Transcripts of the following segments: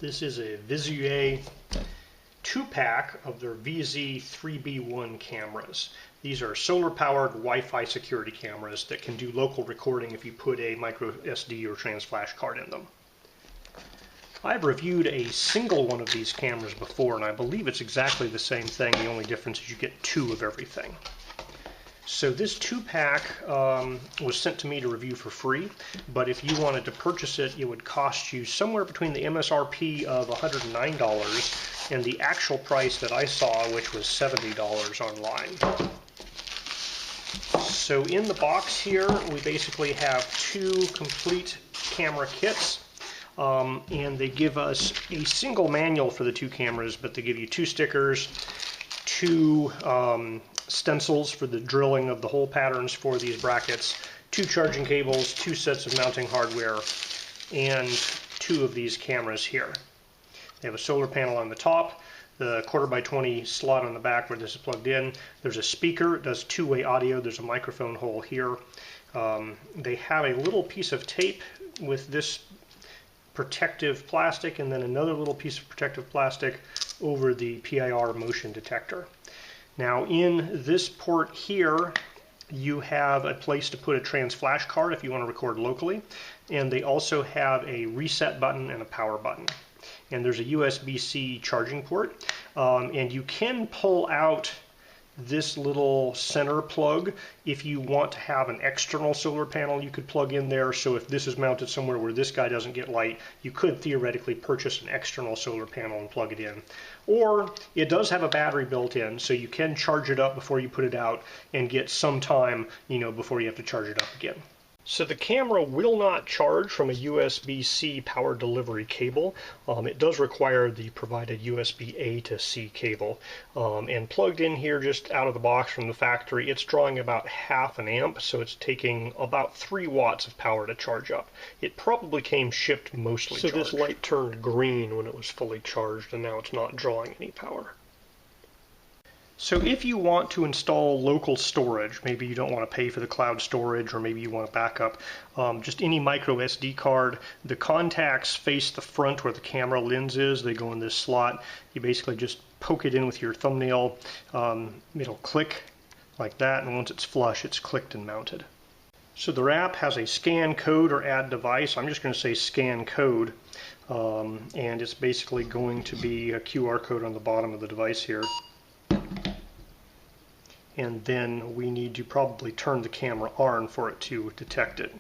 This is a Visuee 2-pack of their VZ3B1 cameras. These are solar-powered Wi-Fi security cameras that can do local recording if you put a micro SD or trans flash card in them. I've reviewed a single one of these cameras before, and I believe it's exactly the same thing. The only difference is you get 2 of everything. So this 2-pack was sent to me to review for free, but if you wanted to purchase it, it would cost you somewhere between the MSRP of $109 and the actual price that I saw, which was $70 online. So in the box here, we basically have 2 complete camera kits, and they give us a single manual for the 2 cameras, but they give you 2 stickers, 2 stencils for the drilling of the hole patterns for these brackets, 2 charging cables, 2 sets of mounting hardware, and 2 of these cameras here. They have a solar panel on the top, the 1/4x20 slot on the back where this is plugged in. There's a speaker, it does 2-way audio, there's a microphone hole here. They have a little piece of tape with this protective plastic and then another little piece of protective plastic over the PIR motion detector. Now in this port here, you have a place to put a trans flash card if you want to record locally, and they also have a reset button and a power button. And there's a USB-C charging port, and you can pull out this little center plug if you want to have an external solar panel you could plug in there. So if this is mounted somewhere where this guy doesn't get light, you could theoretically purchase an external solar panel and plug it in. Or it does have a battery built in, so you can charge it up before you put it out and get some time, before you have to charge it up again. So the camera will not charge from a USB-C power delivery cable. It does require the provided USB-A to C cable. And plugged in here just out of the box from the factory, it's drawing about 1/2 amp, so it's taking about 3 watts of power to charge up. It probably came shipped mostly charged. So this light turned green when it was fully charged, and now it's not drawing any power. So if you want to install local storage, maybe you don't want to pay for the cloud storage, or maybe you want to back up just any micro SD card, the contacts face the front where the camera lens is. They go in this slot. You basically just poke it in with your thumbnail. It'll click like that, and once it's flush, it's clicked and mounted. So the app has a scan code or add device. I'm just going to say scan code, and it's basically going to be a QR code on the bottom of the device here. And then we need to probably turn the camera on for it to detect it.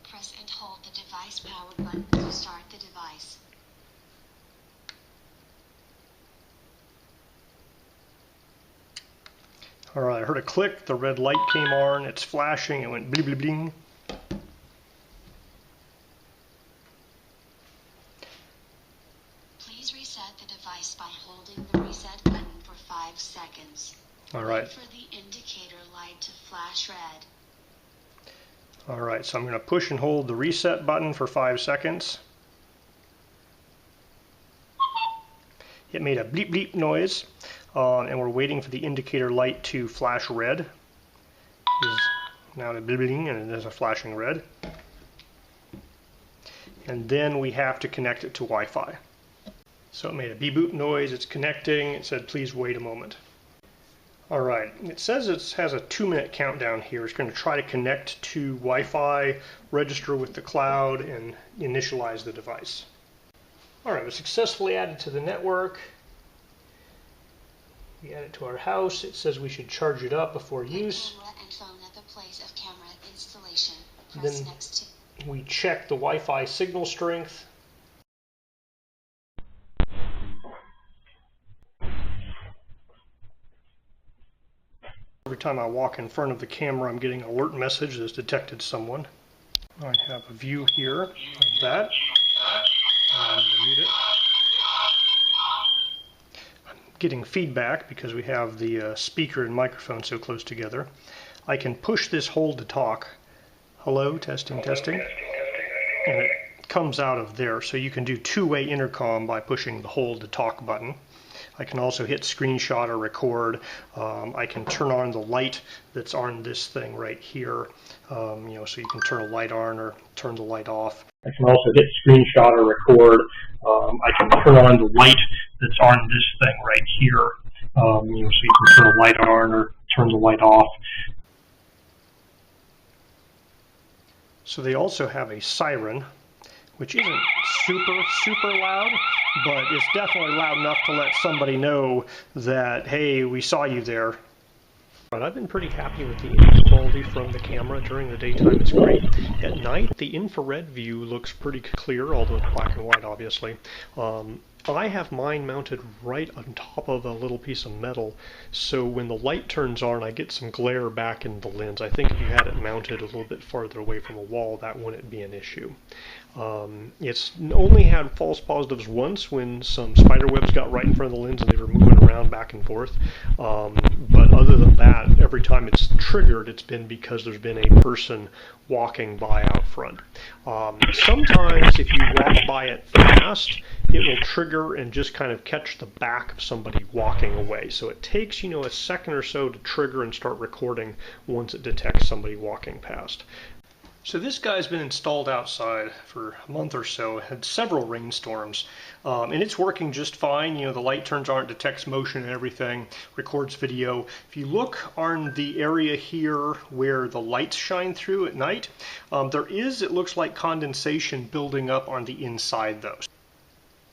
Press and hold the device power button to start the device. Alright, I heard a click, the red light came on, it's flashing, it went bling bling bling. Please reset the device by holding the reset button for 5 seconds. Alright. Wait for the indicator light to flash red. Alright, so I'm going to push and hold the reset button for 5 seconds. It made a bleep bleep noise, and we're waiting for the indicator light to flash red. It's now the bleeping, and there's a flashing red. And then we have to connect it to Wi-Fi. So it made a beep boop noise, it's connecting, it said please wait a moment. Alright, it says it has a 2-minute countdown here. It's going to try to connect to Wi-Fi, register with the cloud, and initialize the device. Alright, it was successfully added to the network. We add it to our house. It says we should charge it up before use. Camera and phone at the place of camera installation. Then Press next to. We check the Wi-Fi signal strength. Every time I walk in front of the camera, I'm getting an alert message that's detected someone. I have a view here of that. Mute it. I'm getting feedback because we have the speaker and microphone so close together. I can push this hold to talk. Hello, testing, testing. And it comes out of there. So you can do 2-way intercom by pushing the hold to talk button. I can also hit screenshot or record. I can turn on the light that's on this thing right here, so you can turn a light on or turn the light off. I can also hit screenshot or record. I can turn on the light that's on this thing right here, so you can turn a light on or turn the light off. So they also have a siren, which isn't super loud, but it's definitely loud enough to let somebody know that, hey, we saw you there. But I've been pretty happy with the image quality from the camera. During the daytime it's great. At night the infrared view looks pretty clear, although it's black and white obviously. I have mine mounted right on top of a little piece of metal, so when the light turns on I get some glare back in the lens. I think if you had it mounted a little bit farther away from a wall that wouldn't be an issue. It's only had false positives once when some spider webs got right in front of the lens and they were moving around back and forth. But other than that, every time it's triggered, it's been because there's been a person walking by out front. Sometimes if you walk by it fast, it will trigger and just kind of catch the back of somebody walking away. So it takes, a second or so to trigger and start recording once it detects somebody walking past. So this guy's been installed outside for a month or so, had several rainstorms, and it's working just fine. The light turns on, it detects motion and everything, records video. If you look on the area here where the lights shine through at night, there is, it looks like, condensation building up on the inside though.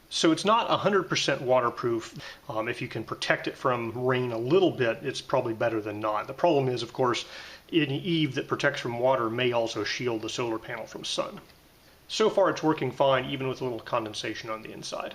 So it's not 100% waterproof. If you can protect it from rain a little bit, it's probably better than not. The problem is, of course, any eave that protects from water may also shield the solar panel from sun. So far it's working fine, even with a little condensation on the inside.